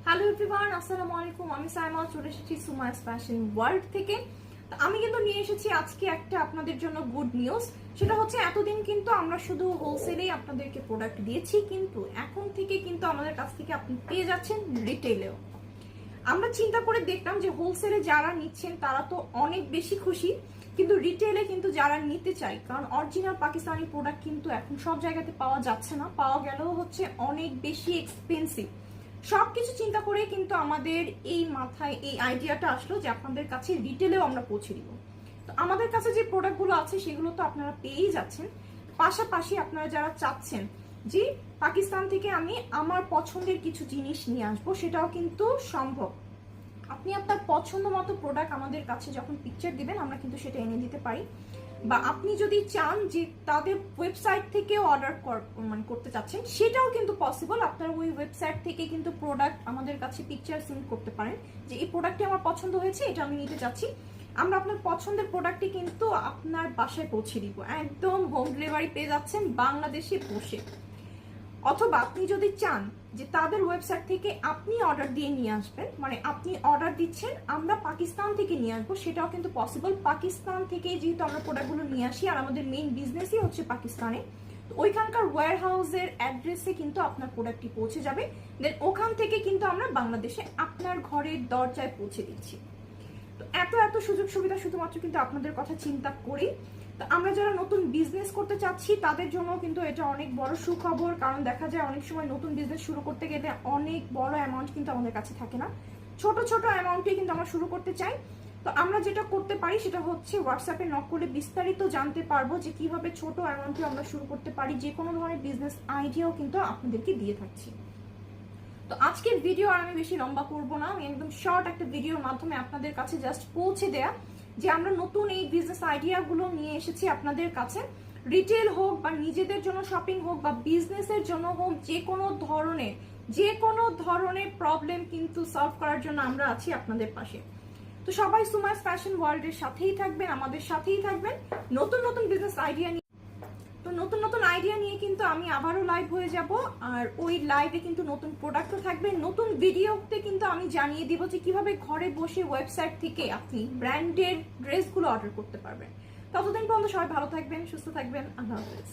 Hello everyone, আসসালামু আলাইকুম। আমি সাইমা, চলে এসেছি সুমাইস ফ্যাশন ওয়ার্ল্ড থেকে। তো আমি কিন্তু নিয়ে এসেছি আজকে একটা আপনাদের জন্য গুড নিউজ। সেটা হচ্ছে এতদিন কিন্তু আমরা শুধু হোলসেলেই আপনাদেরকে প্রোডাক্ট দিয়েছি, কিন্তু এখন থেকে কিন্তু আমাদের কাছ থেকে আপনি পেয়ে যাচ্ছেন রিটেলেও। আমরা চিন্তা করে দেখলাম যে হোলসেলে যারা নিচ্ছেন তারা তো অনেক বেশি খুশি, কিন্তু রিটেলে কিন্তু যারা নিতে চায়, কারণ অরিজিনাল পাকিস্তানি প্রোডাক্ট কিন্তু এখন সব জায়গাতে পাওয়া যাচ্ছে না, পাওয়া গেলেও হচ্ছে অনেক বেশি এক্সপেন্সিভ। সবকিছু চিন্তা করে কিন্তু আমাদের এই মাথায় এই আইডিয়াটা আসলো যে আপনাদের কাছে রিটেলেও আমরা পৌঁছে দিব। তো আমাদের কাছে যে প্রোডাক্টগুলো আছে সেগুলো তো আপনারা পেয়েই যাচ্ছেন, পাশাপাশি আপনারা যারা চাচ্ছেন যে পাকিস্তান থেকে আমি আমার পছন্দের কিছু জিনিস নিয়ে আসবো, সেটাও কিন্তু সম্ভব। আপনি আপনার পছন্দ মতো প্রোডাক্ট আমাদের কাছে যখন পিকচার দিবেন, আমরা কিন্তু সেটা এনে দিতে পারি। বা আপনি যদি চান যে তাদের ওয়েবসাইট থেকে অর্ডার করতে চাচ্ছেন, সেটাও কিন্তু পসিবল। আপনার ওই ওয়েবসাইট থেকে কিন্তু প্রোডাক্ট আমাদের কাছে পিকচার সেন্ড করতে পারেন যে এই প্রোডাক্টটি আমার পছন্দ হয়েছে, এটা আমি নিতে চাচ্ছি। আমরা আপনার পছন্দের প্রোডাক্টটি কিন্তু আপনার বাসায় পৌঁছে দিব, একদম হোম ডেলিভারি পেয়ে যাচ্ছেন বাংলাদেশে বসে। অথবা আপনি যদি চান যে তাদের ওয়েবসাইট থেকে আপনি অর্ডার দিয়ে নিয়ে আসবেন, মানে আপনি অর্ডার দিচ্ছেন আমরা পাকিস্তান থেকে নিয়ে আসবো, সেটাও কিন্তু পসিবল। পাকিস্তান থেকে যেহেতু আমরা প্রোডাক্টগুলো নিয়ে আসি, আর আমাদের মেইন বিজনেসই হচ্ছে পাকিস্তানে, তো ওইখানকার ওয়্যার হাউসের অ্যাড্রেসে কিন্তু আপনার প্রোডাক্টটি পৌঁছে যাবে। দেন ওখান থেকে কিন্তু আমরা বাংলাদেশে আপনার ঘরের দরজায় পৌঁছে দিচ্ছি। তো এত এত সুযোগ সুবিধা শুধুমাত্র কিন্তু আপনাদের কথা চিন্তা করি। তো আমরা যারা নতুন বিজনেস করতে চাচ্ছি তাদের জন্য কিন্তু এটা অনেক বড় সুখবর, কারণ দেখা যায় অনেক সময় নতুন বিজনেস শুরু করতে গেলে অনেক বড় অ্যামাউন্ট কিন্তু আমাদের কাছে থাকে না, ছোট ছোট অ্যামাউন্টে কিন্তু আমরা শুরু করতে চাই। তো আমরা যেটা করতে পারি সেটা হচ্ছে হোয়াটসঅ্যাপে নক করলে বিস্তারিত জানতে পারবো যে কিভাবে ছোট অ্যামাউন্টে আমরা শুরু করতে পারি। যে কোনো ধরনের বিজনেস আইডিয়াও কিন্তু আপনাদেরকে দিয়ে থাকছি। তো আজকের ভিডিও আর আমি বেশি লম্বা করব না, আমি একদম শর্ট একটা ভিডিওর মাধ্যমে আপনাদের কাছে জাস্ট পৌঁছে দেয়া যে আমরা নতুন এই বিজনেস আইডিয়াগুলো নিয়ে এসেছি আপনাদের কাছে। রিটেল হোক বা নিজেদের জন্য শপিং হোক বা বিজনেসের জন্য হোক, যে কোনো ধরনের প্রবলেম কিন্তু সলভ করার জন্য আমরা আছি আপনাদের পাশে। তো সবাই সুমাইস ফ্যাশন ওয়ার্ল্ডের সাথেই থাকবেন, আমাদের সাথেই থাকবেন। নতুন নতুন বিজনেস আইডিয়া নতুন নতুন আইডিয়া নিয়ে কিন্তু আমি আবারও লাইভ হয়ে যাব, আর ওই লাইভে কিন্তু নতুন প্রোডাক্টও থাকবে। নতুন ভিডিওতে কিন্তু আমি জানিয়ে দিব যে কিভাবে ঘরে বসে ওয়েবসাইট থেকে আপনি ব্র্যান্ডের ড্রেসগুলো অর্ডার করতে পারবেন। ততদিন পর্যন্ত সবাই ভালো থাকবেন, সুস্থ থাকবেন। আল্লাহ হাফেজ।